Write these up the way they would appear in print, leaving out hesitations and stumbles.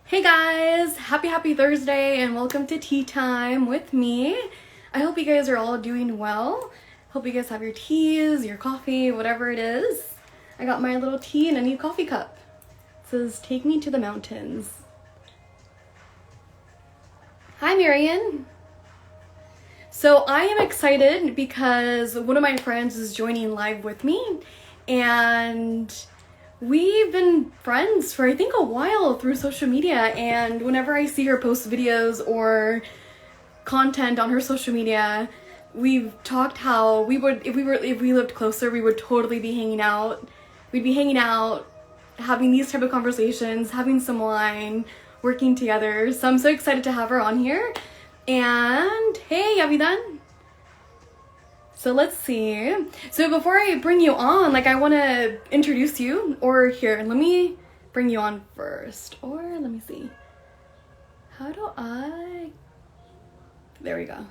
Hey guys, happy Thursday and welcome to tea time with me. I hope you guys are all doing well. Hope you guys have your teas, your coffee, whatever it is. I got my little tea in a new coffee cup. It says, take me to the mountains. Hi Marian. So I am excited because one of my friends is joining live with me and we've been friends for I think a while through social media, and whenever I see her post videos or content on her social media, we've talked how we would if we lived closer, we would totally be hanging out. We'd be hanging out, having these type of conversations, having some wine, working together. So I'm so excited to have her on here. And hey, Yavidan. So let's see. So before I bring you on, I want to introduce you. Or here, let me bring you on first. Or let me see. How do I... There we go.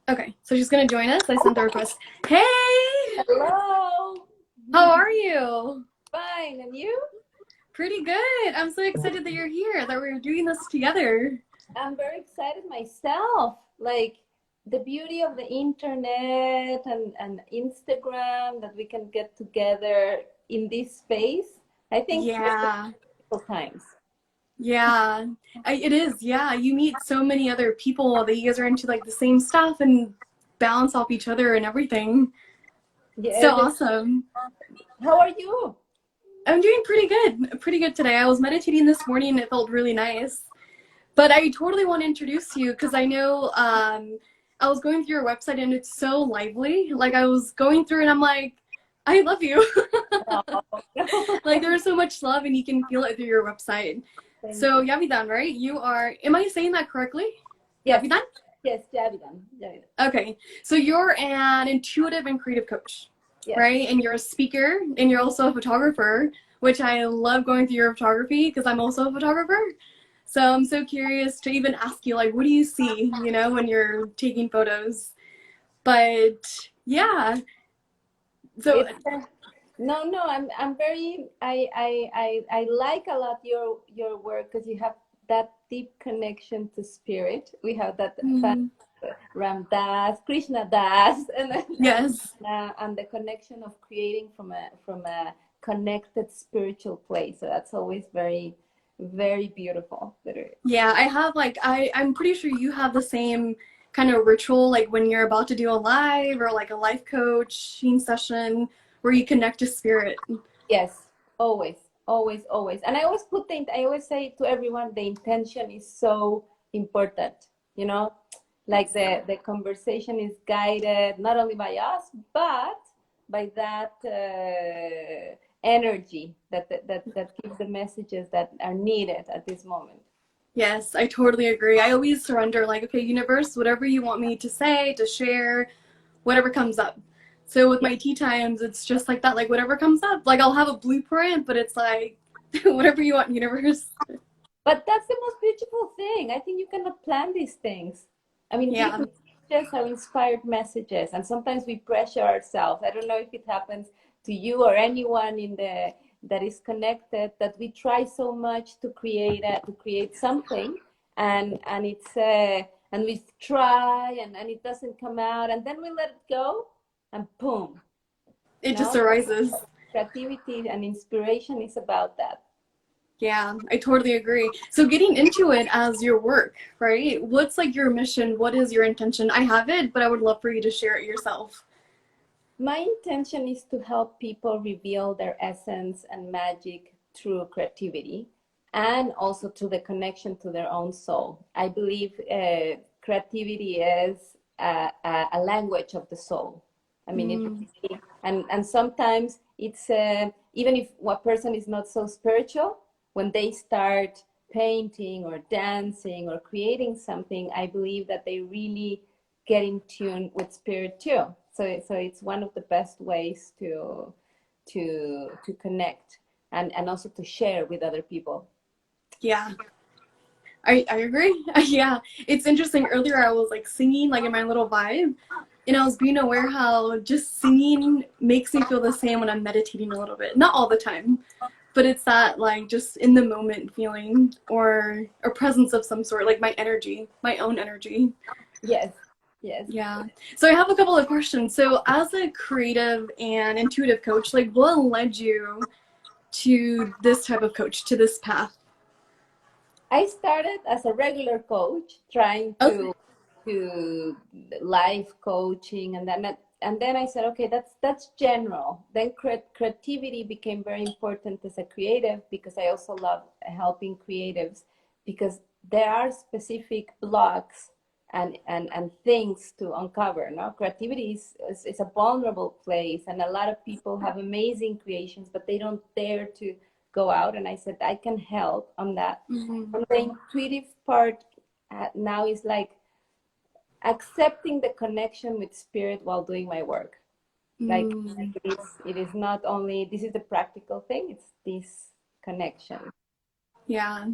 Okay, so she's going to join us. I sent the request. Hey! Hello! How are you? Fine, and you? Pretty good. I'm so excited that you're here, that we're doing this together. I'm very excited myself. The beauty of the internet and Instagram, that we can get together in this space. I think Yeah. times. Yeah, it is. Yeah, you meet so many other people that you guys are into the same stuff and balance off each other and everything. Yeah. So awesome. How are you? I'm doing pretty good today. I was meditating this morning and it felt really nice. But I totally want to introduce you because I know I was going through your website and it's so lively. I was going through and I'm like, I love you. There's so much love and you can feel it through your website. So Yavidan, right? You are, am I saying that correctly? Yes. Yavidan? Yes, Yavidan. Okay, so you're an intuitive and creative coach, Yes. right? And you're a speaker and you're also a photographer, which I love going through your photography because I'm also a photographer. So I'm so curious to even ask you, what do you see, when you're taking photos? But yeah, so no, I'm very I like a lot your work because you have that deep connection to spirit. We have that Ram Das, Krishna Das, and yes, and the connection of creating from a connected spiritual place. So that's always very, very beautiful. yeah, I have I'm pretty sure you have the same kind of ritual when you're about to do a live or a life coaching session where you connect to spirit. Yes, always, always, always. And I always say to everyone, the intention is so important, the conversation is guided not only by us, but by that energy that gives the messages that are needed at this moment. Yes, I totally agree. I always surrender, okay, universe, whatever you want me to say, to share, whatever comes up. So with my tea times, it's just like that, whatever comes up. I'll have a blueprint, but it's whatever you want, universe. But that's the most beautiful thing. I think you cannot plan these things. I mean, yeah. These messages are inspired messages, and sometimes we pressure ourselves. I don't know if it happens to you or anyone that is connected, that we try so much to create something, and we try and it doesn't come out, and then we let it go, and boom, it just arises. Creativity and inspiration is about that. Yeah, I totally agree. So getting into it as your work, right? What's your mission? What is your intention? I have it, but I would love for you to share it yourself. My intention is to help people reveal their essence and magic through creativity, and also to the connection to their own soul. I believe creativity is a language of the soul. I mean, and sometimes it's even if one person is not so spiritual, when they start painting or dancing or creating something, I believe that they really get in tune with spirit too. So it's one of the best ways to connect and also to share with other people. Yeah, I agree. Yeah, it's interesting. Earlier I was singing in my little vibe, and I was being aware how just singing makes me feel the same when I'm meditating a little bit. Not all the time, but it's that like just in the moment feeling or presence of some sort, like my energy, my own energy. Yes, yes. Yeah. So I have a couple of questions. So as a creative and intuitive coach, like what led you to this type of coach, to this path? I started as a regular coach, trying Okay. to life coaching, and then I said, okay, that's general. Then creativity became very important as a creative, because I also love helping creatives, because there are specific blocks and things to uncover. No, creativity is a vulnerable place, and a lot of people have amazing creations, but they don't dare to go out. And I said, I can help on that. Mm-hmm. And the intuitive part now is like accepting the connection with spirit while doing my work. Like Mm, it is not only, this is the practical thing, it's this connection. yeah.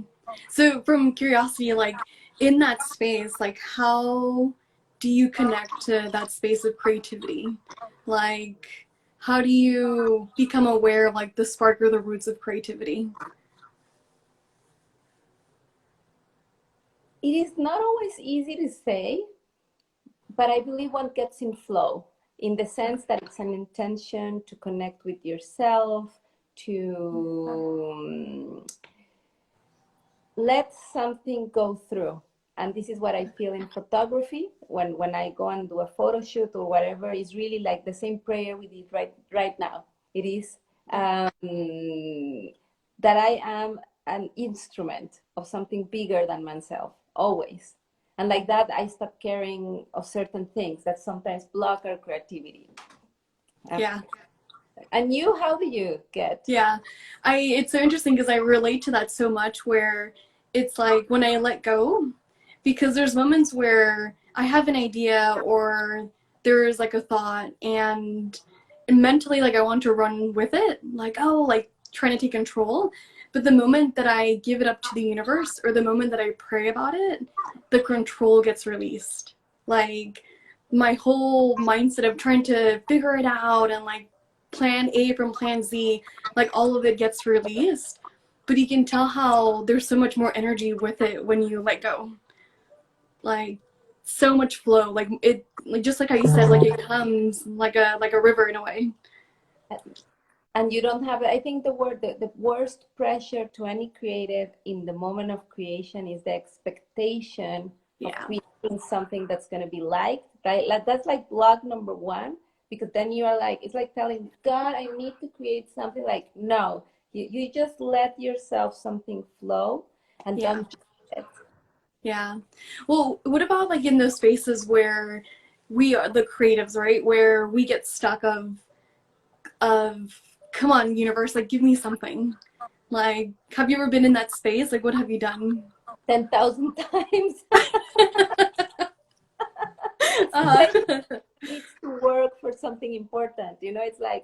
So from curiosity, like in that space, like how do you connect to that space of creativity? Like how do you become aware of like the spark or the roots of creativity? It is not always easy to say, but I believe one gets in flow, in the sense that it's an intention to connect with yourself, to let something go through. And this is what I feel in photography, when I go and do a photo shoot or whatever. Is really like the same prayer we did right now. It is that I am an instrument of something bigger than myself, always. And like that, I stop caring of certain things that sometimes block our creativity. Yeah. And you, how do you get? Yeah. It's so interesting because I relate to that so much where it's like when I let go, because there's moments where I have an idea or there's like a thought and mentally like I want to run with it, like oh, like trying to take control. But the moment that I give it up to the universe or the moment that I pray about it, the control gets released. Like my whole mindset of trying to figure it out and like plan A from plan Z, like all of it gets released. But you can tell how there's so much more energy with it when you let go. Like so much flow. Like it like just like how you said, like it comes like a river in a way. And you don't have, I think the worst pressure to any creative in the moment of creation is the expectation of Yeah. creating something that's going to be liked, right? Like that's like block number one, because then you are like, it's like telling God, I need to create something. Like no, you just let yourself something flow, and Yeah. don't judge it. Yeah. Well, what about like in those spaces where we are the creatives, right? Where we get stuck of come on, universe, like give me something. Like, have you ever been in that space? Like, what have you done? 10,000 times. Especially uh-huh. needs to work for something important. It's like,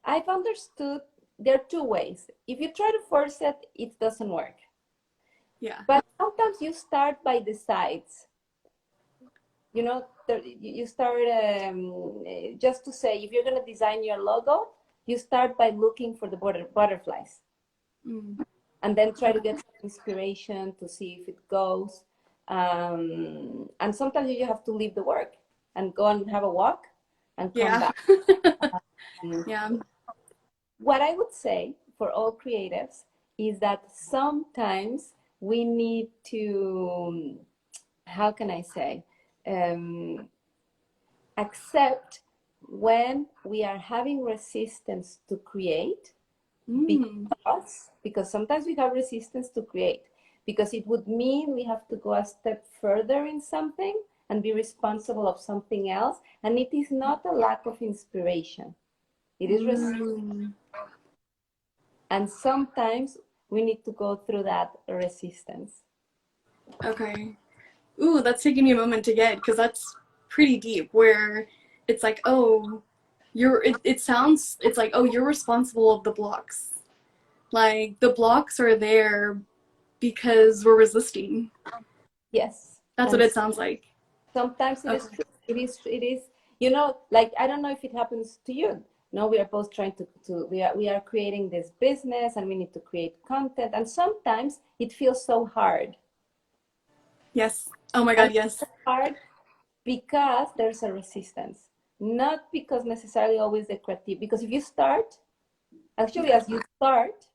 I've understood there are two ways. If you try to force it, it doesn't work. Yeah. But sometimes you start by the sides. You start just to say, if you're going to design your logo, you start by looking for the butterflies, Mm. and then try to get some inspiration to see if it goes. And sometimes you have to leave the work and go and have a walk and come Yeah. back. Um, Yeah. what I would say for all creatives is that sometimes we need to, how can I say, um, accept when we are having resistance to create, Mm. because sometimes we have resistance to create because it would mean we have to go a step further in something and be responsible of something else, and it is not a lack of inspiration, it is resistance. Mm. And sometimes we need to go through that resistance. Okay. Ooh, that's taking me a moment to get because that's pretty deep. Where it's like, oh, it sounds. It's like, oh, you're responsible of the blocks. Like the blocks are there because we're resisting. Yes. That's what And it sounds like. sometimes it is Okay. true. Like, I don't know if it happens to you. No, we are both trying we are creating this business and we need to create content. And sometimes it feels so hard. Yes. Oh my And God, yes. it's hard because there's a resistance, not because necessarily always the creative. Because if you start, actually, as you start,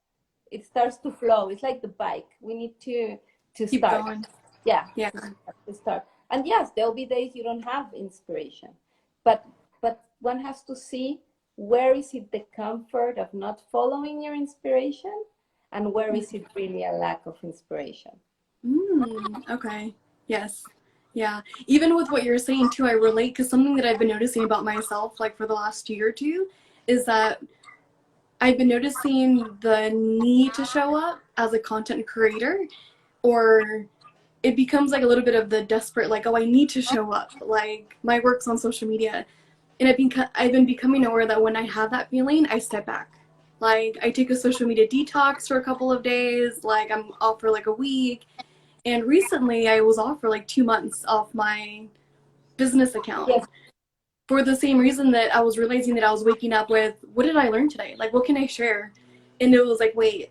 it starts to flow. It's like the bike. We need to Keep start. going. Yeah, Yeah. to start. And yes, there'll be days you don't have inspiration, but one has to see where is it the comfort of not following your inspiration, and where is it really a lack of inspiration. Okay. Yes. Yeah. Even with what you're saying too, I relate because something that I've been noticing about myself, like for the last year or two, is that I've been noticing the need to show up as a content creator, or it becomes like a little bit of the desperate, like, oh, I need to show up. Like my work's on social media, and I've been becoming aware that when I have that feeling, I step back. Like I take a social media detox for a couple of days. Like I'm off for like a week. And recently, I was off for like 2 months off my business account Yes, for the same reason that I was realizing that I was waking up with, what did I learn today? Like, what can I share? And it was like, wait,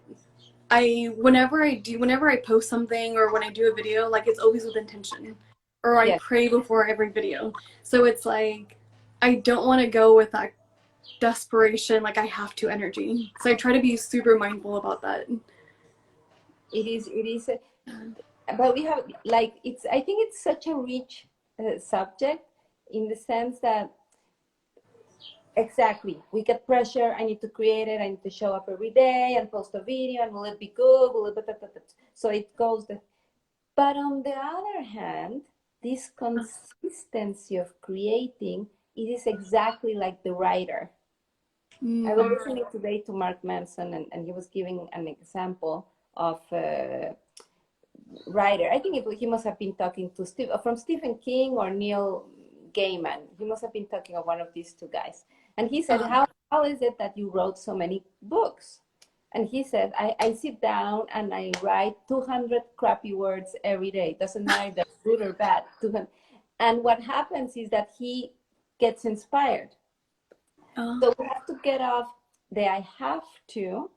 whenever I post something or when I do a video, like it's always with intention, or I yes. pray before every video. So it's like, I don't want to go with that desperation, like I have to energy. So I try to be super mindful about that. It is. But we have like it's. I think it's such a rich subject in the sense that exactly we get pressure. I need to create it. I need to show up every day and post a video. And will it be good? Will it? So it goes. But on the other hand, this consistency of creating, it is exactly like the writer. I was listening today to Mark Manson, and he was giving an example of a writer. I think he must have been talking to from Stephen King or Neil Gaiman. He must have been talking of one of these two guys. And he said, how is it that you wrote so many books? And he said, I sit down and I write 200 crappy words every day. Doesn't matter if that's good or bad. 200. And what happens is that he gets inspired. So we have to get off the I have to.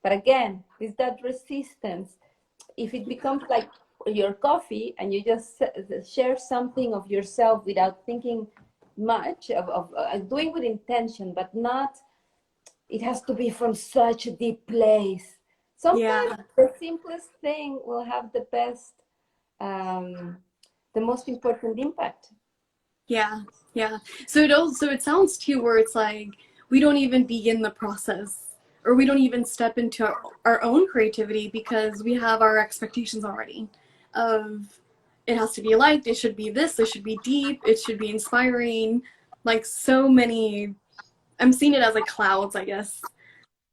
But again, is that resistance. If it becomes like your coffee and you just share something of yourself without thinking much of doing with intention, but not it has to be from such a deep place. Sometimes Yeah. the simplest thing will have the best, the most important impact. Yeah, yeah. So it sounds too where it's like we don't even begin the process, or we don't even step into our own creativity because we have our expectations already of it has to be liked, it should be this, it should be deep, it should be inspiring. Like so many, I'm seeing it as like clouds, I guess.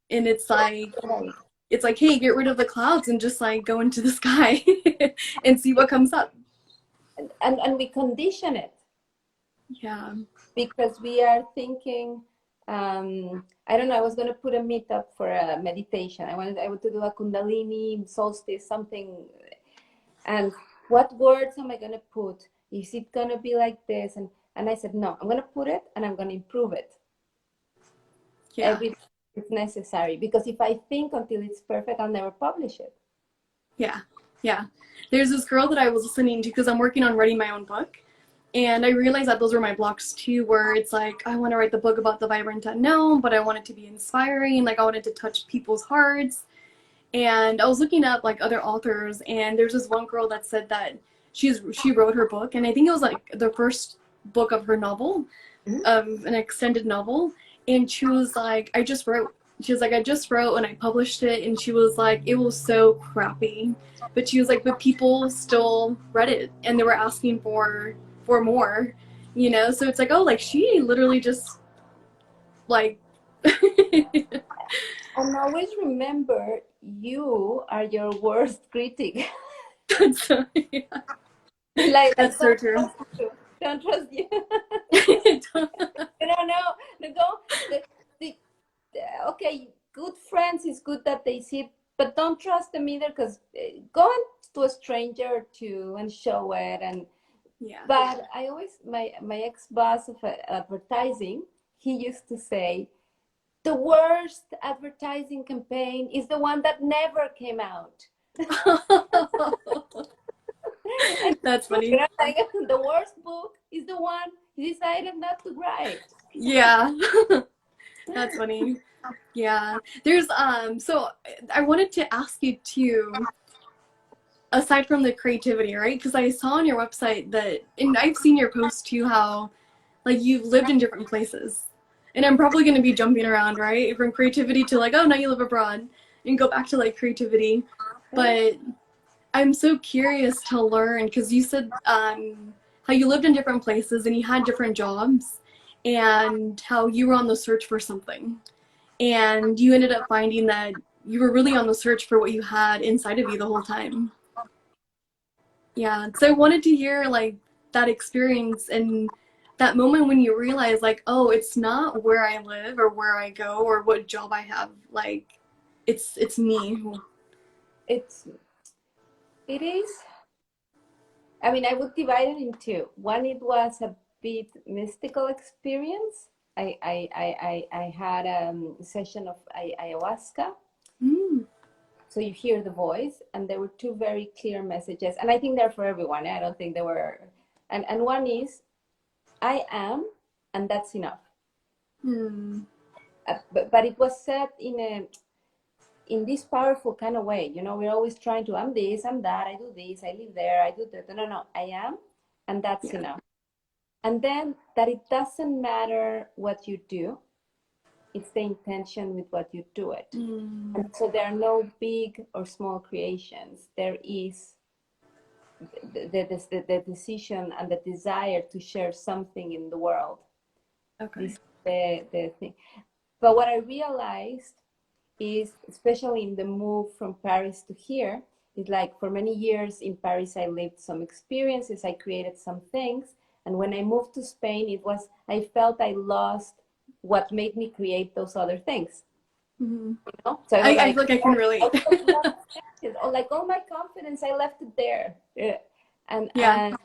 And Right. it's like, hey, get rid of the clouds and just like go into the sky and see what comes up. And we condition it Yeah. because we are thinking, I don't know, I was going to put a meetup for a meditation. I wanted to do a Kundalini solstice, something. And what words am I going to put? Is it going to be like this? And I said, no, I'm going to put it and I'm going to improve it Yeah. every time it's necessary. Because if I think until it's perfect, I'll never publish it. Yeah, yeah. There's this girl that I was listening to because I'm working on writing my own book. And I realized that those were my blocks too, where it's like, I want to write the book about the vibrant unknown, but I want it to be inspiring. Like, I wanted to touch people's hearts. And I was looking up like other authors, and there's this one girl that said that she wrote her book, and I think it was like the first book of her novel, an extended novel. And she was like, I just wrote. She was like, I just wrote and I published it, and she was like, it was so crappy, but she was like, but people still read it, and they were asking for more, you know. So it's like, oh, like she literally just like. And always remember, you are your worst critic. That's so, yeah. like That's so don't true. trust you. Don't trust you. No, no, no. Go. The, okay, good friends is good that they see, but don't trust them either because go to a stranger too and show it. And Yeah. but I always my ex boss of advertising, he used to say, The worst advertising campaign is the one that never came out. And That's you funny. know, like, the worst book is the one he decided not to write. Yeah. That's funny. Yeah. There's so I wanted to ask you too, aside from the creativity, right? Because I saw on your website that, and I've seen your post too, how like you've lived in different places. And I'm probably going to be jumping around, right? From creativity to like, oh, now you live abroad and go back to like creativity. But I'm so curious to learn because you said how you lived in different places and you had different jobs and how you were on the search for something. And you ended up finding that you were really on the search for what you had inside of you the whole time. Yeah. So I wanted to hear like that experience and that moment when you realize like, oh, it's not where I live or where I go or what job I have. Like it's me. It's it is. I mean, I would divide it in two. One, it was a bit mystical experience. I had a session of ayahuasca. Mm, So you hear the voice, and there were two very clear messages. And I think they're for everyone. I don't think they were. And one is, I am, and that's enough. mm, But it was said in this powerful kind of way. You know, we're always trying to, I'm this, I'm that, I do this, I live there, I do that. No, no, no, I am, and that's yeah. enough. And then that it doesn't matter what you do, it's the intention with what you do it. Mm, And so there are no big or small creations. There is the decision and the desire to share something in the world. This okay. is the thing. But what I realized is, especially in the move from Paris to here, is like for many years in Paris, I lived some experiences, I created some things. And when I moved to Spain, I felt I lost what made me create those other things. Mm-hmm. You know? So I was I like, feel like I can oh, I relate. just left it. Oh, like all my confidence, I left it there. Yeah. And, Yeah. and,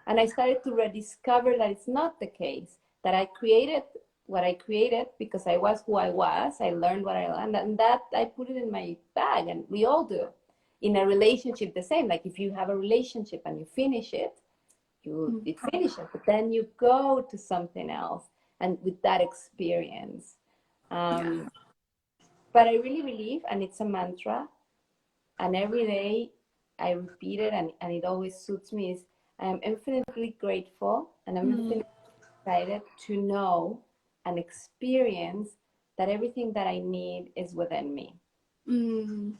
and I started to rediscover that it's not the case, that I created what I created because I was who I was. I learned what I learned, and that I put it in my bag, and we all do. In a relationship, the same. Like if you have a relationship and you finish it, you finish it, but then you go to something else, and with that experience. Yeah. Um, but I really believe, and it's a mantra, and every day I repeat it, and it always suits me, is I'm infinitely grateful and I'm Mm, infinitely excited to know and experience that everything that I need is within me. mm,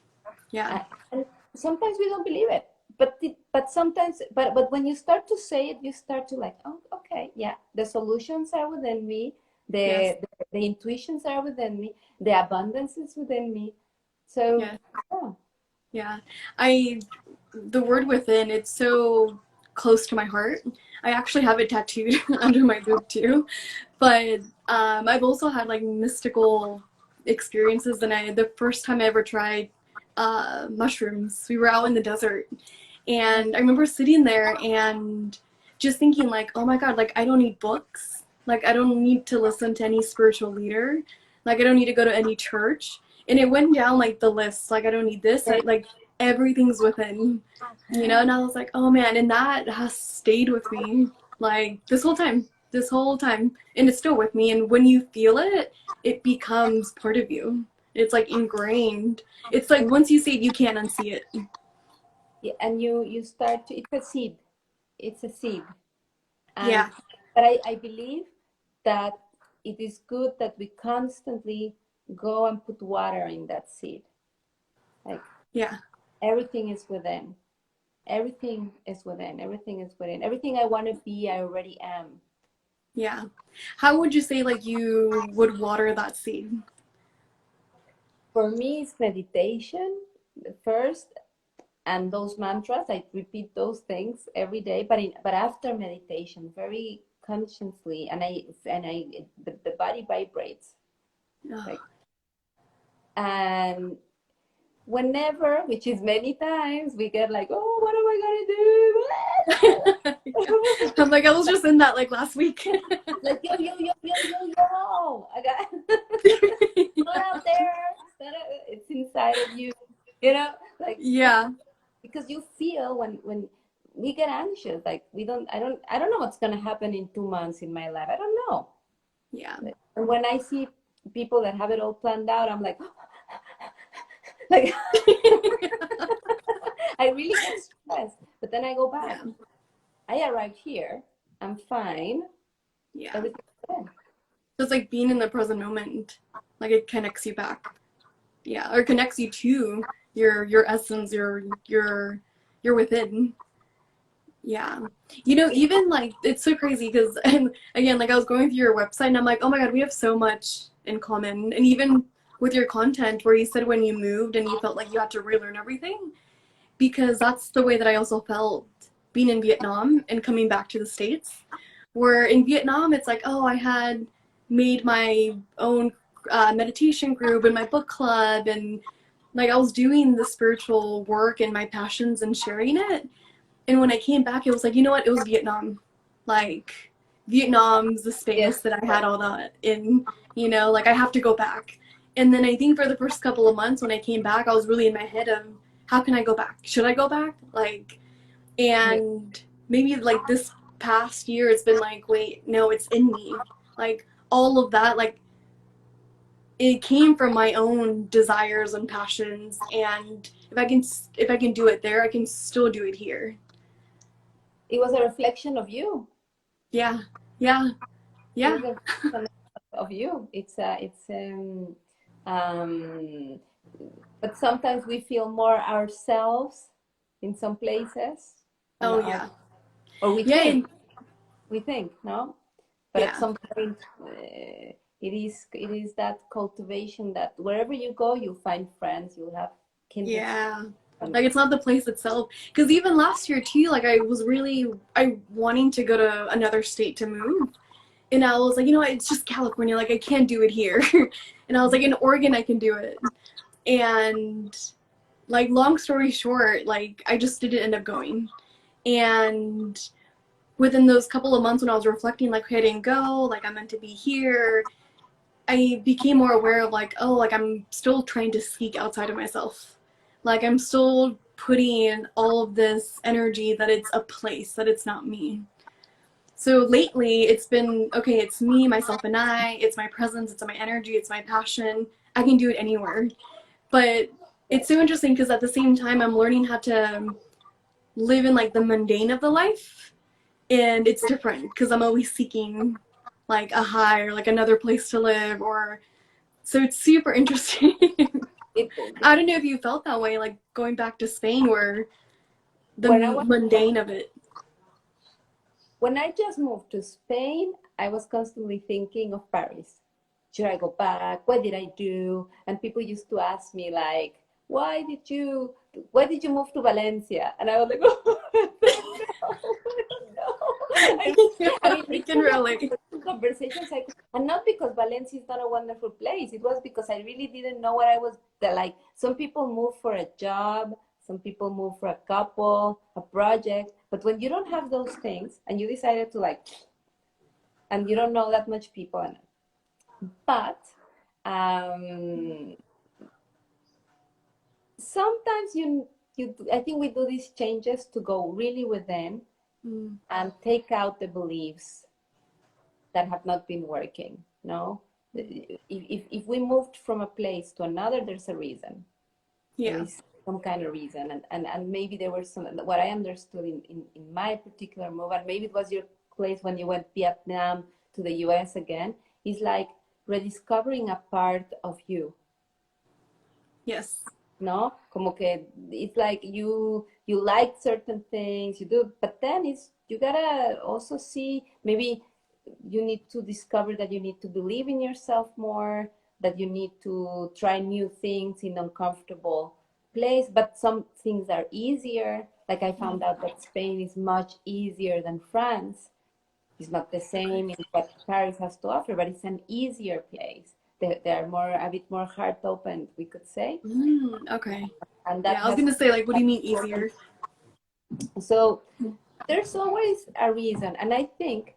yeah. And sometimes we don't believe it, but sometimes, but when you start to say it, you start to like, oh, okay, yeah, the solutions are within me, Yes. the intuitions are within me, the abundance is within me. So Yes. yeah. Yeah. The word within, it's so close to my heart. I actually have it tattooed under my boob too. But I've also had like mystical experiences. And the first time I ever tried mushrooms, we were out in the desert. And I remember sitting there and just thinking like, oh my God, like I don't need books. Like I don't need to listen to any spiritual leader. Like I don't need to go to any church. And it went down like the list. Like I don't need this. Like everything's within, you know. And I was like, oh man, and that has stayed with me like this whole time, and it's still with me. And when you feel it, it becomes part of you. It's like ingrained. It's like once you see it, you can't unsee it. Yeah, and you start to, it's a seed, it's a seed. And Yeah, but I believe that it is good that we constantly go and put water in that seed. Like yeah, everything is within, everything is within, everything is within, everything I want to be, I already am. yeah. How would you say like you would water that seed? For me, it's meditation first, and those mantras. I repeat those things every day, but after meditation, very consciously, and the body vibrates. Oh, Like, and whenever, which is many times, we get like, oh, what am I gonna do? I'm like, I was just in that like last week. Like, yo, I got it's not out there, it's inside of you, like, Yeah. because you feel when we get anxious, like I don't know what's going to happen in 2 months in my life. I don't know. Yeah. And when I see people that have it all planned out, I'm like, like I really get stressed. But then I go back. Yeah. I arrived here. I'm fine. Yeah. Everything's good. So it's like being in the present moment, like it connects you back. Yeah, or connects you to your essence, your within. Yeah. Even like it's so crazy because and again, like I was going through your website and I'm like, oh my God, we have so much in common. And even with your content where you said when you moved and you felt like you had to relearn everything, because that's the way that I also felt being in Vietnam and coming back to the States. Where in Vietnam, it's like, oh, I had made my own meditation group and my book club, and like I was doing the spiritual work and my passions and sharing it. And when I came back, it was like, you know what? It was Vietnam. Like, Vietnam's the Yes. space that I had all that in, like I have to go back. And then I think for the first couple of months when I came back, I was really in my head of how can I go back? Should I go back? Like, and maybe like this past year, it's been like, wait, no, it's in me. Like, all of that, like, it came from my own desires and passions. And if I can do it there, I can still do it here. It was a reflection of you. Yeah, yeah, It yeah. was a reflection of you. Um, but sometimes we feel more ourselves in some places, and Oh yeah, or we yeah, think and no. But at yeah, some point, it is that cultivation that wherever you go, you find friends, you have kindred. yeah. Like it's not the place itself. Because even last year too, like I wanting to go to another state to move, and I was like, it's just California. Like I can't do it here. And I was like, in Oregon I can do it. And like long story short, like I just didn't end up going. And within those couple of months when I was reflecting, like, okay, I didn't go, like I'm meant to be here, I became more aware of like, oh, like I'm still trying to seek outside of myself. Like I'm still putting in all of this energy that it's a place, that it's not me. So lately it's been, okay, it's me, myself, and I, it's my presence, it's my energy, it's my passion. I can do it anywhere. But it's so interesting because at the same time I'm learning how to live in like the mundane of the life, and it's different because I'm always seeking like a high or like another place to live, or so it's super interesting. It, I don't know if you felt that way, like going back to Spain, where the when I was mundane of it. when I just moved to Spain, I was constantly thinking of Paris. Should I go back? What did I do? And people used to ask me like, why did you move to Valencia? And I was like, oh, I don't know. And I can relate. conversations and not because Valencia is not a wonderful place. It was because I really didn't know what I was like. Some people move for a job, some people move for a couple, a project, but when you don't have those things and you decided to like, and you don't know that much people, but um, sometimes you I think we do these changes to go really within Mm. and take out the beliefs that have not been working. No, if we moved from a place to another, there's a reason. There Yeah. is some kind of reason, and maybe there were some, what I understood in my particular move, and maybe it was your place when you went Vietnam to the US again, is like rediscovering a part of you. Yes. No, como que it's like you like certain things you do, but then it's you gotta also see, maybe you need to discover that you need to believe in yourself more, that you need to try new things in uncomfortable place, but some things are easier. Like I found out that Spain is much easier than France. It's not the same in what Paris has to offer, but it's an easier place. They are a bit more heart open, we could say, Okay. and that Yeah, I was has gonna say, like, what do you mean easier? so there's always a reason. And I think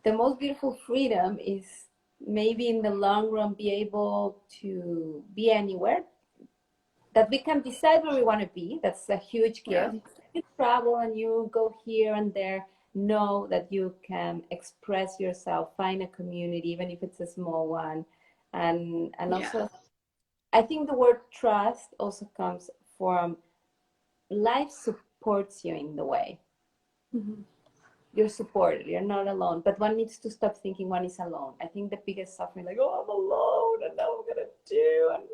the most beautiful freedom is maybe in the long run be able to be anywhere, that we can decide where we want to be. That's a huge Yeah. gift. You travel and you go here and there, know that you can express yourself, find a community, even if it's a small one. And Yeah. also, I think the word trust also comes from life supports you in the way. Mhm. You're supported, you're not alone. But one needs to stop thinking one is alone. I think the biggest suffering, like, oh, I'm alone, and now I'm gonna do, and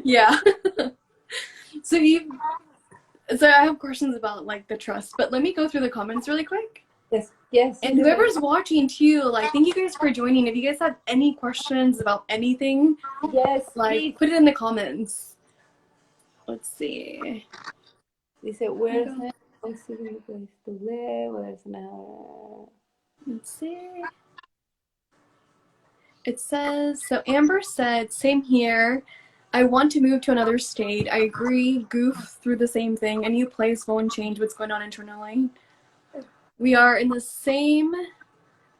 Yeah. So you so I have questions about like the trust, but let me go through the comments really quick. yes, yes, And do it. whoever's watching too, like thank you guys for joining. If you guys have any questions about anything, Yes, like please. put it in the comments. Let's see. Dice, Here we where's go. the place to live? Where's now? Let's see. It says, so Amber said, same here. I want to move to another state. I agree. Goof through the same thing. A new place won't change what's going on internally. We are in the same.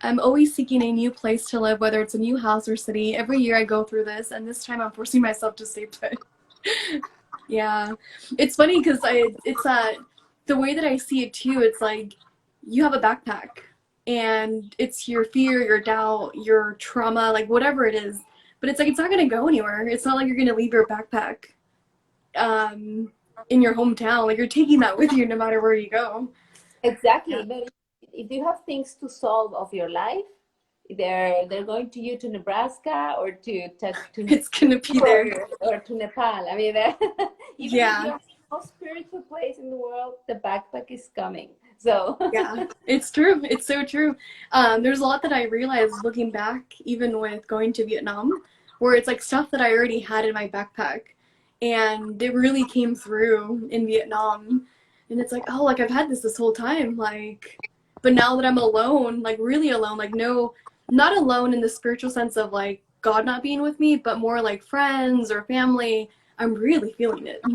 I'm always seeking a new place to live, whether it's a new house or city. Every year I go through this, and this time I'm forcing myself to stay put. Yeah. It's funny because it's the way that I see it too, it's like you have a backpack and it's your fear, your doubt, your trauma, like whatever it is. But it's like it's not gonna go anywhere. It's not like you're gonna leave your backpack um in your hometown. Like you're taking that with you no matter where you go. Yeah. Exactly. But if you have things to solve of your life, they're going to you to Nebraska or to It's gonna be there. or to Nepal. I mean, even if Yeah. you're in the most spiritual place in the world, the backpack is coming. So Yeah, it's true. It's so true. There's a lot that I realized looking back, even with going to Vietnam, where it's like stuff that I already had in my backpack, and it really came through in Vietnam. And it's like, oh, like I've had this whole time, like, but now that I'm alone, like really alone, like no, not alone in the spiritual sense of like God not being with me, but more like friends or family. I'm really feeling it. So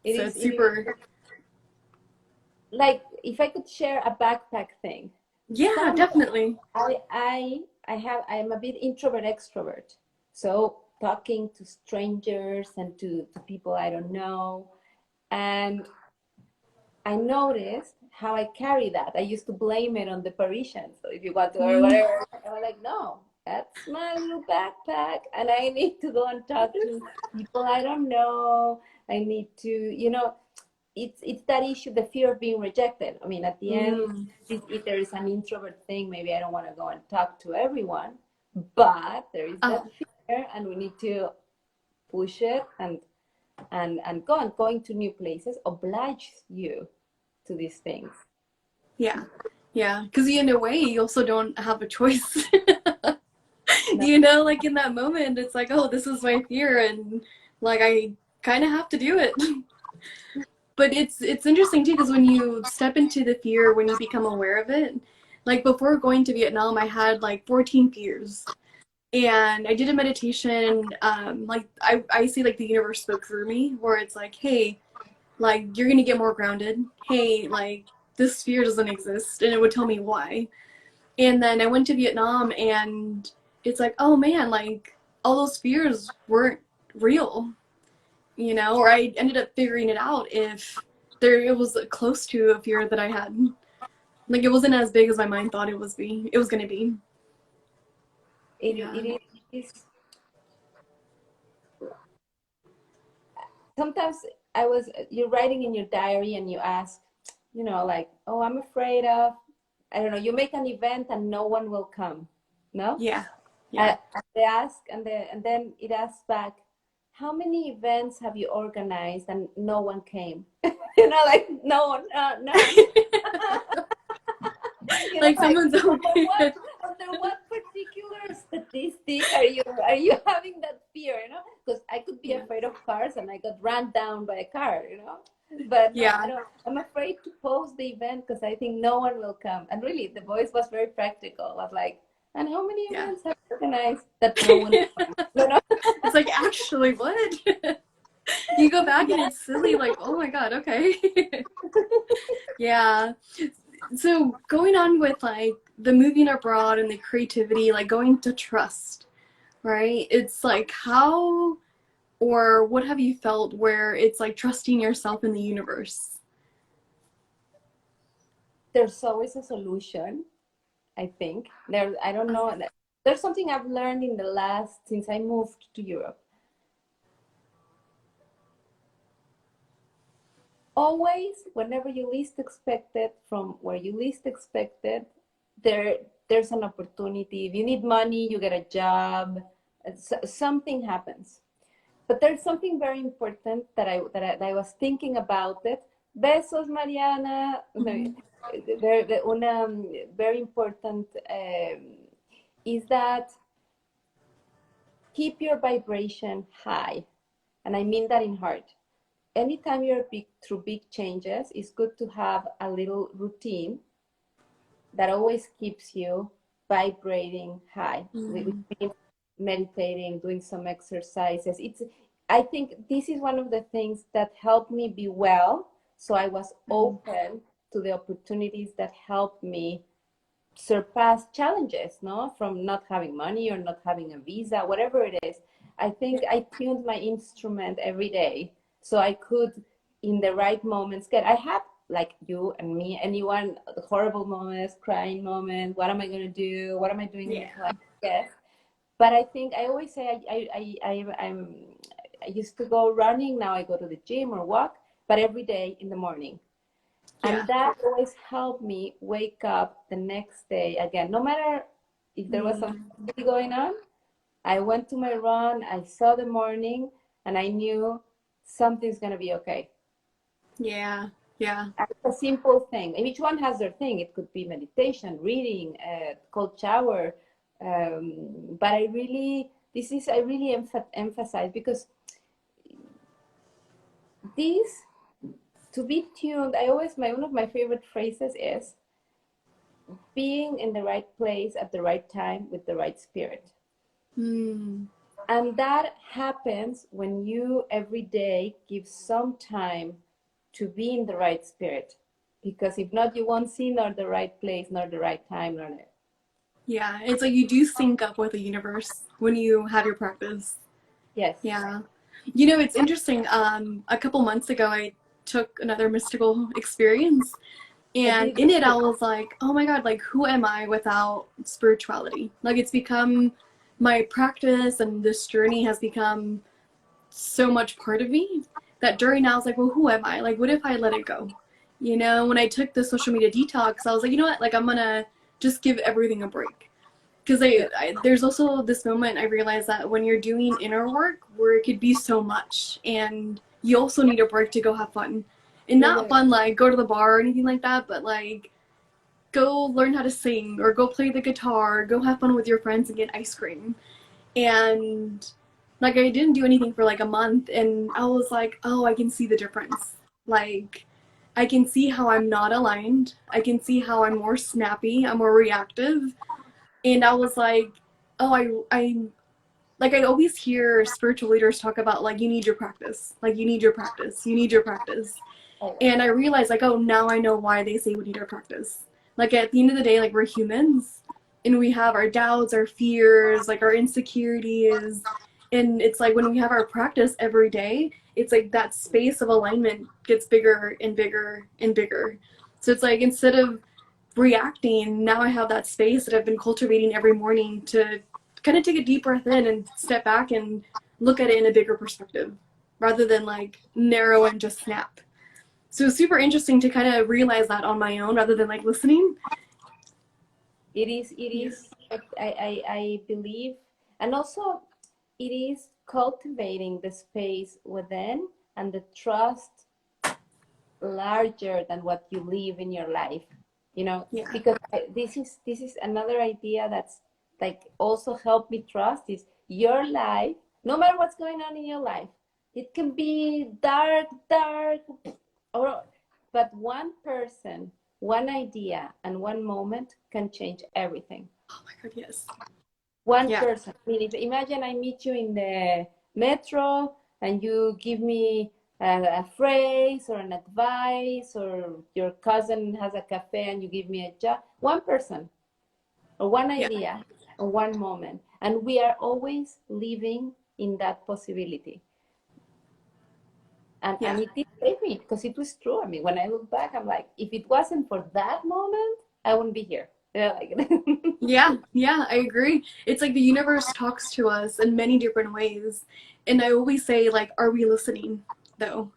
it's it is super. like if I could share a backpack thing. Yeah, Some definitely. I'm a bit introvert extrovert. So talking to strangers and to people I don't know. And I noticed how I carry that. I used to blame it on the Parisians. So if you want to or Mm, whatever, I was like, no, that's my little backpack, and I need to go and talk to people I don't know. I need to, it's that issue, the fear of being rejected. I mean, at the end, mm. if there is an introvert thing, maybe I don't want to go and talk to everyone, but there is that Oh, fear, and we need to push it and go. And going to new places obliges you to these things. yeah. Yeah. Because in a way, you also don't have a choice. No, Like in that moment, it's like, oh, this is my fear, and like I kind of have to do it. But it's interesting too, because when you step into the fear, when you become aware of it, like before going to Vietnam, I had like 14 fears. And I did a meditation, like I see like the universe spoke through me, where it's like, hey, like you're gonna get more grounded. Hey, like this fear doesn't exist, and it would tell me why. And then I went to Vietnam, and it's like, oh man, like all those fears weren't real, or I ended up figuring it out if there it was close to a fear that I had. Like it wasn't as big as my mind thought it was gonna be. Yeah. it is. Sometimes you're writing in your diary and you ask, like, oh, I'm afraid of, I don't know, you make an event and no one will come, no? Yeah. Yeah. And they ask, and then it asks back, how many events have you organized and no one came? Like no one, none. Like Like someone's okay. under what particular statistic are you having that fear? Because I could be Yeah. afraid of cars and I got run down by a car. But no, I Yeah. don't. I'm afraid to post the event because I think no one will come. And really, the voice was very practical. Was like, and how many Yeah. events have you organized that no one? It's like actually what? You go back and it's silly, like, oh my God, okay. Yeah. So going on with like the moving abroad and the creativity, like going to trust, right? It's like how or what have you felt where it's like trusting yourself in the universe? There's always a solution, I think. I don't know. There's something I've learned in the last, since I moved to Europe. Always, whenever you least expect it, from where you least expected, there's an opportunity. If you need money, you get a job, something happens. But there's something very important that I was thinking about it. Besos, Mariana. Mhm. Una very important is that keep your vibration high, and I mean that in heart. Anytime you're through big changes, it's good to have a little routine that always keeps you vibrating high. Which Mm. means meditating, doing some exercises. I think this is one of the things that helped me be well. So I was Mm. open to the opportunities that helped me surpass challenges, no, from not having money or not having a visa, whatever it is. I think I tuned my instrument every day so I could, in the right moments, I have, like you and me, anyone, horrible moments, crying moments. What am I going to do? What am I doing in Yeah. the class? Yes. But I think I always say I used to go running. Now I go to the gym or walk, but every day in the morning. Yeah. And that always helped me wake up the next day again. No matter if there was something Mm. going on, I went to my run, I saw the morning, and I knew something's going to be okay. Yeah. Yeah. And it's a simple thing. And each one has their thing. It could be meditation, reading, cold shower. But I really emphasize because this, to be tuned, one of my favorite phrases is being in the right place at the right time with the right spirit. Mm. And that happens when you every day give some time to be in the right spirit. Because if not, you won't see nor the right place, nor the right time, nor the... Yeah. It's like you do sync up with the universe when you have your practice. Yes. Yeah. You know, it's interesting. A couple months ago, I took another mystical experience. I And did in it, the I was like, oh my God, like, who am I without spirituality? Like, it's become my practice, and this journey has become so much part of me that during now I was like, well, who am I? Like, what if I let it go? You know, when I took the social media detox, I was like, you know what? Like, I'm gonna just give everything a break. Because there's also this moment I realized that when you're doing inner work, where it could be so much, and you also need a break to go have fun. And not fun like go to the bar or anything like that, but like go learn how to sing or go play the guitar, go have fun with your friends and get ice cream. And like I didn't do anything for like a month, and I was like, oh, I can see the difference. Like I can see how I'm not aligned. I can see how I'm more snappy, I'm more reactive. And I was like, oh, I like I'd always hear spiritual leaders talk about like you need your practice. Like you need your practice. You need your practice. And I realized, like, oh, now I know why they say we need our practice. Like, at the end of the day, like, we're humans and we have our doubts, our fears, like, our insecurities. And it's like when we have our practice every day, it's like that space of alignment gets bigger and bigger and bigger. So it's like instead of reacting, now I have that space that I've been cultivating every morning to kind of take a deep breath in and step back and look at it in a bigger perspective rather than like narrow and just snap. So it's super interesting to kind of realize that on my own rather than like listening. It Yeah. is, I believe, and also it is cultivating the space within and the trust larger than what you live in your life, Yeah. because this is another idea that's like also helped me trust is your life, no matter what's going on in your life. It can be dark, or but one person, one idea, and one moment can change everything. Oh my God, yes. One Yeah. person. I mean, if imagine I meet you in the metro and you give me a phrase or an advice, or your cousin has a cafe and you give me a job. One person or one Yeah. idea or one moment. And we are always living in that possibility. And Yeah. it did save me because it was true. I mean, when I look back, I'm like, if it wasn't for that moment, I wouldn't be here. Yeah, like, Yeah, yeah, I agree. It's like the universe talks to us in many different ways. And I always say, like, are we listening, though?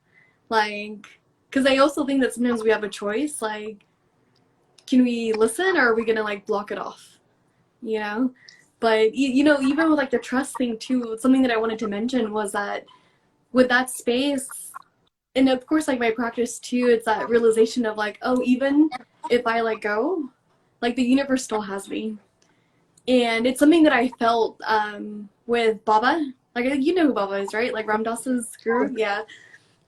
Like, because I also think that sometimes we have a choice. Like, can we listen or are we gonna, like, block it off? You know? But, you know, even with, like, the trust thing, too, something that I wanted to mention was that with that space, and of course, like, my practice, too, it's that realization of, like, oh, even if I let go, like, the universe still has me. And it's something that I felt with Baba. Like, you know who Baba is, right? Like Ramdas's guru? Yeah.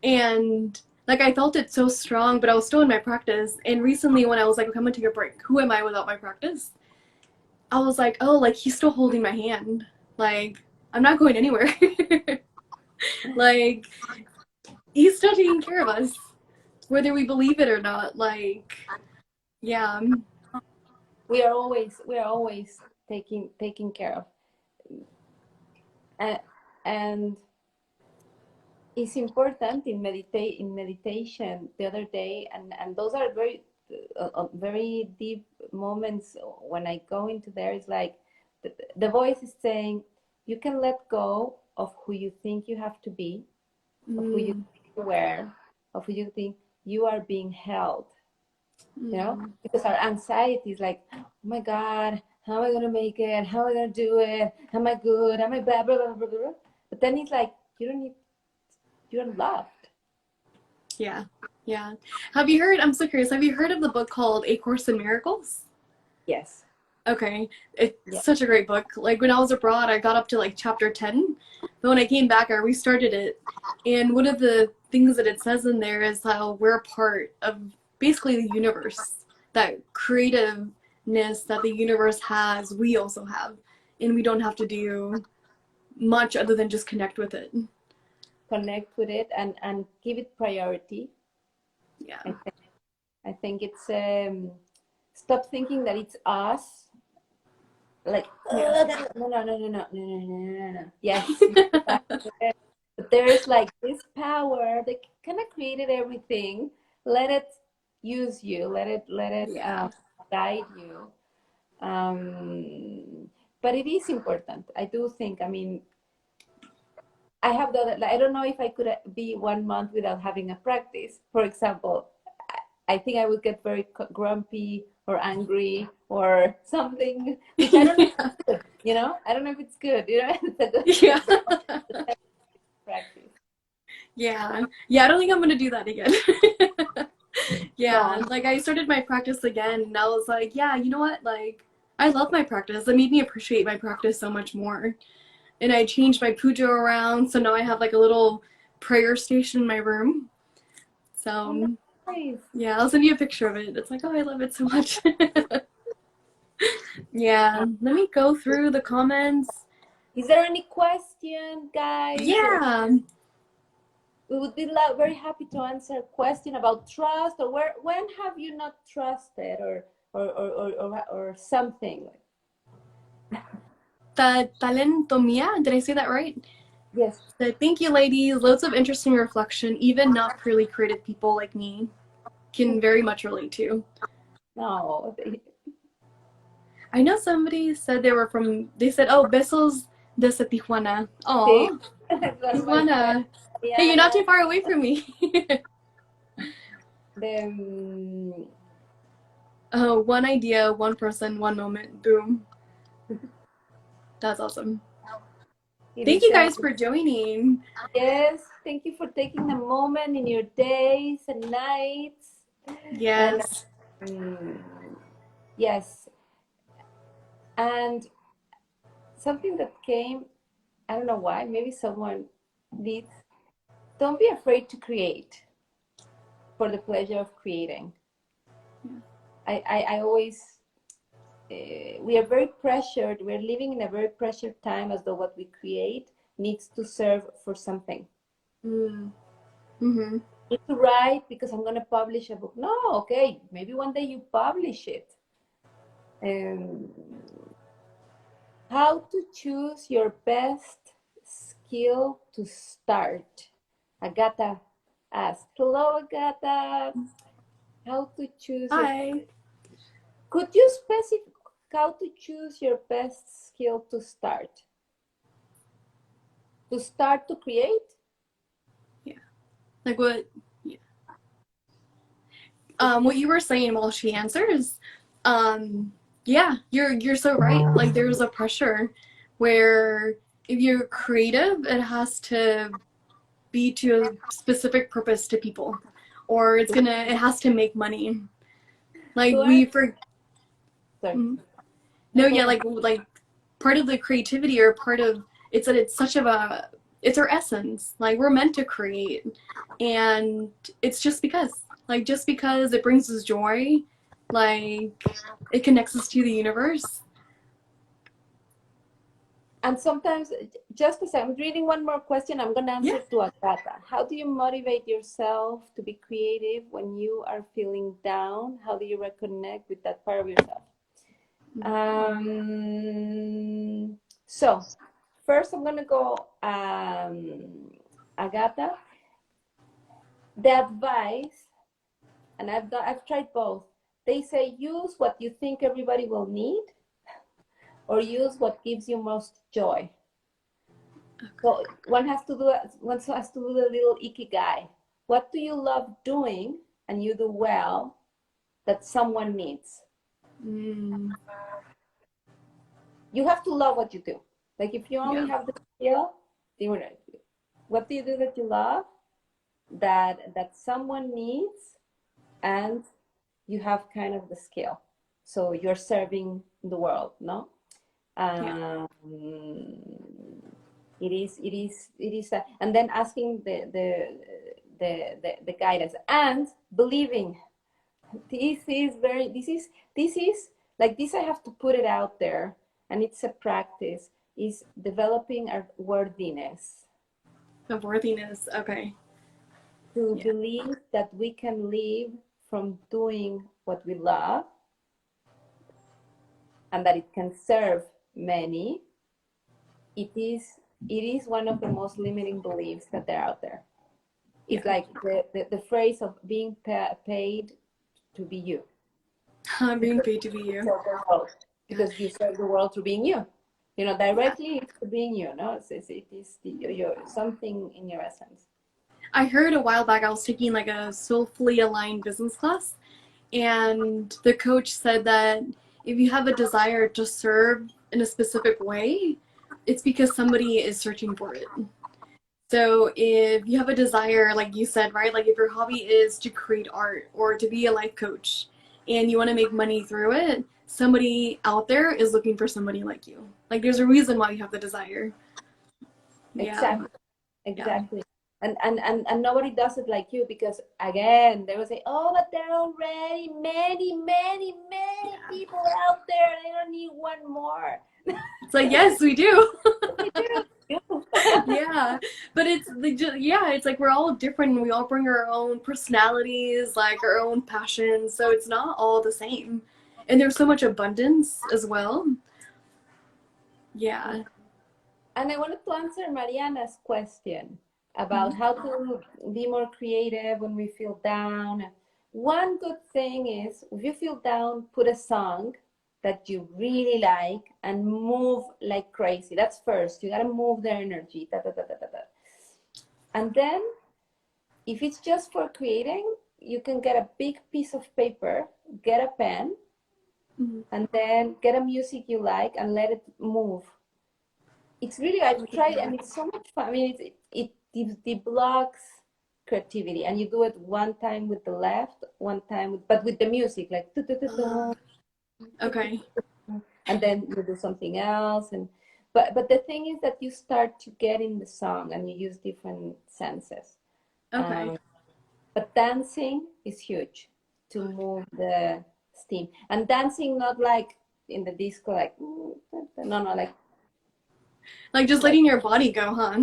And like I felt it so strong, but I was still in my practice. And recently when I was like, okay, I'm gonna take a break. Who am I without my practice? I was like, oh, like he's still holding my hand. Like, I'm not going anywhere. Like, he's still taking care of us, whether we believe it or not. Like, yeah. we are always taking care of. And it's important in meditation the other day, and those are very deep moments. When I go into there, it's like the voice is saying, you can let go of who you think you have to be, of who you Mm, think you were, of who you think you are being held, mm, because our anxiety is like, oh my God, how am I going to make it? How am I going to do it? Am I good? Am I blah, blah, blah, blah, blah. But then it's like, you're loved. yeah. Yeah. Have you heard, I'm so curious, have you heard of the book called A Course in Miracles? Yes. Okay. It's Yeah. such a great book. Like when I was abroad, I got up to like chapter 10. But when I came back, I restarted it. And one of the things that it says in there is how we're a part of basically the universe. That creativeness that the universe has, we also have. And we don't have to do much other than just connect with it. Connect with it and give it priority. Yeah. I think it's stop thinking that it's us. Like, Yeah. oh, no, no, no, no, no, no, no, no, no, no. Yes, but there's like this power that kind of created everything. Let it use you. Let it Yeah. guide you. Um, but it is important. I do think. I mean, I have the. Like, I don't know if I could be 1 month without having a practice. For example, I think I would get very grumpy or angry or something, which I don't know. Yeah. I don't know if it's good. It's a Yeah. good practice. Yeah. Yeah, I don't think I'm gonna do that again. Yeah, Don't. like I started my practice again and I was like, yeah, you know what? Like I love my practice. It made me appreciate my practice so much more. And I changed my puja around, so now I have like a little prayer station in my room. Oh, So, nice. yeah, I'll send you a picture of it. It's like, oh, I love it so much. Yeah, let me go through the comments. Is there any question, guys? Yeah. We would be very happy to answer a question about trust, or when have you not trusted, or something. Talento mia, did I say that right? Yes. So thank you, ladies. Loads of interesting reflection. Even not purely creative people like me can very much relate to. No. I know somebody said they said, oh, besos desde Tijuana. Sí. Aw, It's one of my friends, Tijuana. Hey, you're not Diana. too far away from me. The, Oh, one idea, one person, one moment. Boom. That's awesome. it Thank is you guys for joining. yes, thank you for taking a moment in your days and nights. And Yes. um, yes, and something that came, I don't know why, maybe someone did. Don't be afraid to create for the pleasure of creating. I always, we are very pressured. We're living in a very pressured time, as though what we create needs to serve for something. Mm. Mm-hmm. To write because I'm going to publish a book. No, okay, maybe one day you publish it. Um, how to choose your best skill to start? Agata asked. Hello, Agata. How to choose your... Hi. Could you specify how to choose your best skill to start? To start to create? Yeah. Like what? Yeah. What you were saying while she answers. Yeah, you're so right. Like there's a pressure where if you're creative, it has to be to a specific purpose to people, or it has to make money. Like To earn... we for Sorry. mm, No, no, go yeah, ahead. like part of the creativity or part of it's that it's such of a it's our essence. Like we're meant to create, and it's just because it brings us joy, like it connects us to the universe. And sometimes, just as I'm reading one more question, I'm going to Yeah. answer to Agata. How do you motivate yourself to be creative when you are feeling down? How do you reconnect with that part of yourself? So, first I'm going to go, Agata. The advice, and I've tried both. They say use what you think everybody will need, or use what gives you most joy. So one has to do the little ikigai. What do you love doing and you do well that someone needs? Mm, You have to love what you do. Like if you only yeah. have the skill, what do you do that you love that someone needs and you have kind of the skill? So you're serving the world, no? Yeah. Um, it is, and then asking the guidance and believing. This is like this. I have to put it out there, and it's a practice. Is developing our worthiness The worthiness. Okay. to Yeah. believe that we can live from doing what we love, and that it can serve many. It is one of the most limiting beliefs that are out there. It's Yeah. like the phrase of being paid to be you. I'm being Because paid to be you you. serve the world. Yeah. Because you serve the world through being you. Yeah. Directly it's to being you. No, it is something in your essence. I heard a while back I was taking like a soulfully aligned business class, and the coach said that if you have a desire to serve in a specific way, it's because somebody is searching for it. So if you have a desire, like you said, right? Like if your hobby is to create art or to be a life coach and you want to make money through it, somebody out there is looking for somebody like you. Like there's a reason why you have the desire. Yeah. Exactly. Yeah. Exactly. And nobody does it like you because again they will say, oh, but there are already many Yeah. people out there. They don't need one more. It's like, yes, we do. We do. Yeah, but it's like yeah, it's like we're all different and we all bring our own personalities, like our own passions, so it's not all the same. And there's so much abundance as well. Yeah. And I wanted to answer Mariana's question about Mhm. how to be more creative when we feel down. One good thing is if you feel down, put a song that you really like and move like crazy. That's first. You got to move the energy. Da, da, da, da, da, da. And then if it's just for creating, you can get a big piece of paper, get a pen, Mhm. and then get a music you like and let it move. It's really, I've tried and it's so much fun. I mean, it deblocks creativity, and you do it one time with the left, one time but with the music like Uh, okay. and then you do something else. And but the thing is that you start to get in the song and you use different senses. Okay. um, but dancing is huge to move the steam, and dancing not like in the disco like no, like Like just letting your body go, huh?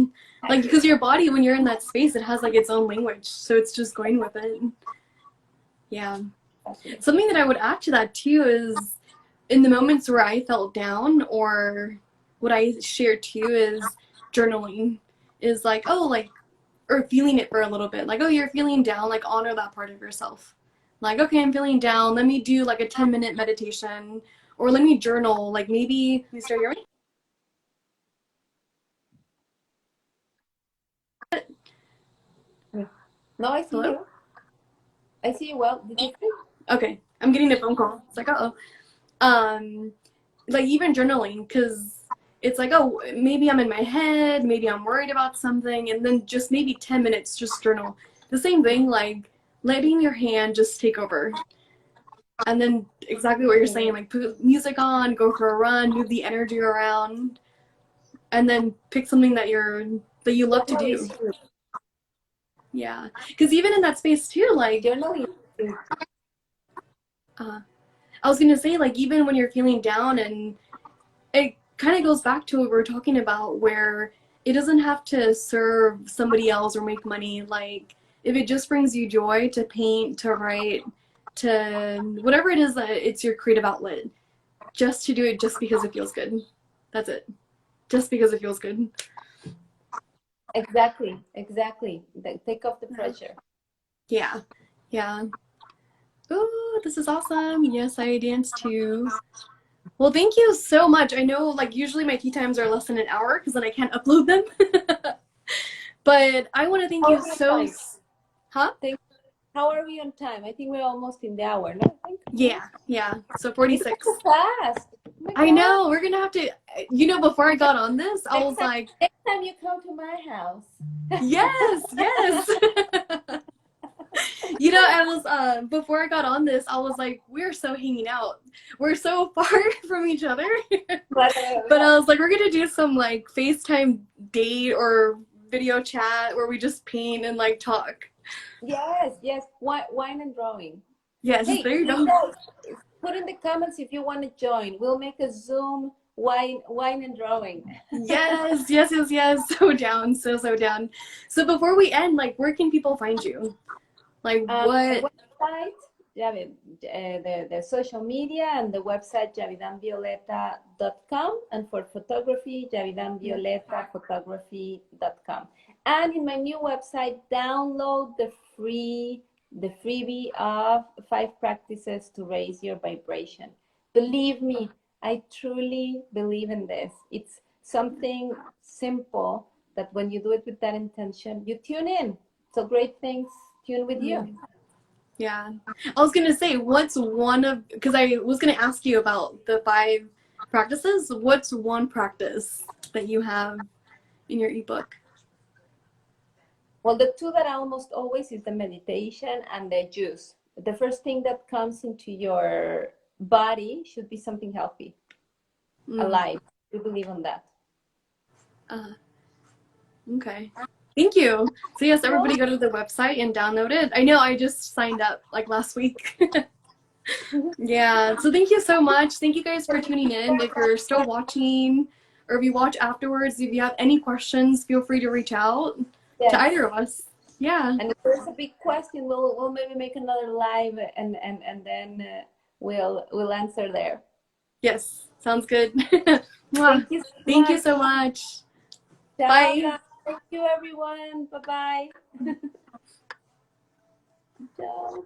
Like because your body, when you're in that space, it has like its own language, so it's just going with it. Yeah. Something that I would add to that too is in the moments where I felt down, or what I share too is journaling. Is like, oh, like, or feeling it for a little bit. Like, oh, you're feeling down, like honor that part of yourself. Like, okay, I'm feeling down. Let me do like a 10-minute meditation, or let me journal. Like maybe you start your No, I see hello? you. I see you well. Did you see? Okay. I'm getting a phone call. It's like, uh-oh. Like even journaling, because it's like, oh, maybe I'm in my head, maybe I'm worried about something, and then just maybe 10 minutes just journal. The same thing, like letting your hand just take over. And then exactly what you're saying, like put music on, go for a run, move the energy around, and then pick something that you love to do. Yeah. Because even in that space too, like Journaling. I was gonna say, like even when you're feeling down, and it kind of goes back to what we were talking about, where it doesn't have to serve somebody else or make money. Like if it just brings you joy to paint, to write, to whatever it is that it's your creative outlet, just to do it just because it feels good. That's it. Just because it feels good. Exactly, exactly. Take off the pressure. Yeah. Yeah. Ooh, this is awesome. Yes, I dance too. Well, thank you so much. I know, like, usually my tea times are less than an hour because then I can't upload them. But I want to thank How you are we on so. time? Huh? How are we on time? I think we're almost in the hour, no? I think. Yeah, yeah. So It was 46. so fast. Oh my I God. know. We're gonna have to. Before I got on this, I was like, Next time you come to my house. yes, yes. I was before I got on this, I was like, we're so hanging out. We're so far from each other. But, But I was like, we're gonna do some like FaceTime date or video chat where we just paint and like talk. yes, yes. Wine and drawing. Yes, Hey, there you you go. guys, put in the comments if you want to join. We'll make a Zoom wine and drawing. Yes, yes, yes, yes. So down, so down. So before we end, like, where can people find you? Like, The what? website, the social media, and the website yavidanvioleta.com, and for photography, yavidanvioletaphotography.com. And in my new website, download the freebie of 5 practices to raise your vibration. Believe me, I truly believe in this. It's something simple that when you do it with that intention, you tune in. So great things tune with you. Yeah. I was gonna say, what's one of, because I was gonna ask you about the 5 practices. What's one practice that you have in your ebook? Well, the two that almost always is the meditation and the juice. The first thing that comes into your body should be something healthy, alive. We believe on that. Uh, okay. Thank you. So yes, everybody go to the website and download it. I know I just signed up like last week. Yeah. So thank you so much. Thank you guys for tuning in. If you're still watching or if you watch afterwards, if you have any questions, feel free to reach out to Yes. either of us. Yeah. And if there's a big question, we'll maybe make another live and then we'll answer there. Yes. Sounds good. Mwah. Thank you so Thank you much. so much. Ciao, Bye. guys. Thank you, everyone. Bye bye. Ciao.